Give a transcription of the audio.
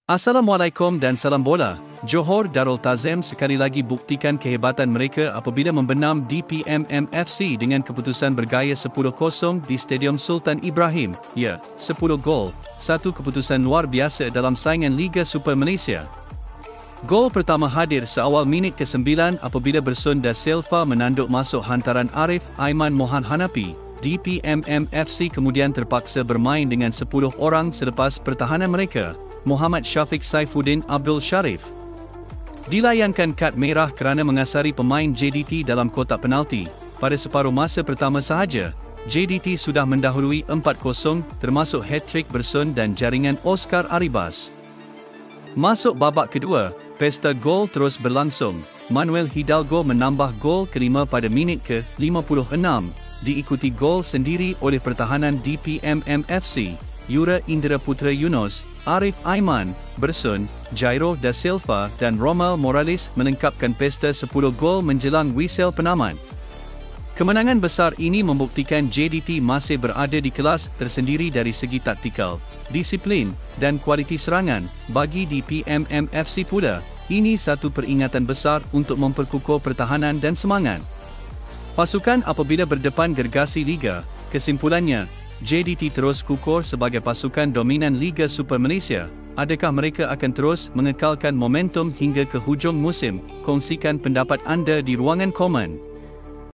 Assalamualaikum dan salam bola. Johor Darul Tazim sekali lagi buktikan kehebatan mereka apabila membenam DPMM FC dengan keputusan bergaya 10-0 di Stadium Sultan Ibrahim. Ya, 10 gol, satu keputusan luar biasa dalam saingan Liga Super Malaysia. Gol pertama hadir seawal minit ke-9 apabila Bersun Da Silva menanduk masuk hantaran Arif Aiman Mohan Hanapi. DPMM FC kemudian terpaksa bermain dengan 10 orang selepas pertahanan mereka, Muhammad Syafiq Saifuddin Abdul Sharif, dilayankan kad merah kerana mengasari pemain JDT dalam kotak penalti. Pada separuh masa pertama sahaja, JDT sudah mendahului 4-0 termasuk hat-trick Bersun dan jaringan Oscar Arribas. Masuk babak kedua, pesta gol terus berlangsung. Manuel Hidalgo menambah gol kelima pada minit ke-56, diikuti gol sendiri oleh pertahanan DPMM FC. Yura Indra Putra Yunus, Arif Aiman, Bersun, Jairo Da Silva dan Romal Morales melengkapkan pesta 10 gol menjelang whistle penamat. Kemenangan besar ini membuktikan JDT masih berada di kelas tersendiri dari segi taktikal, disiplin dan kualiti serangan. Bagi DPMM FC pula, ini satu peringatan besar untuk memperkukuh pertahanan dan semangat pasukan apabila berdepan gergasi Liga. Kesimpulannya, JDT terus kukuh sebagai pasukan dominan Liga Super Malaysia. Adakah mereka akan terus mengekalkan momentum hingga ke hujung musim? Kongsikan pendapat anda di ruangan komen.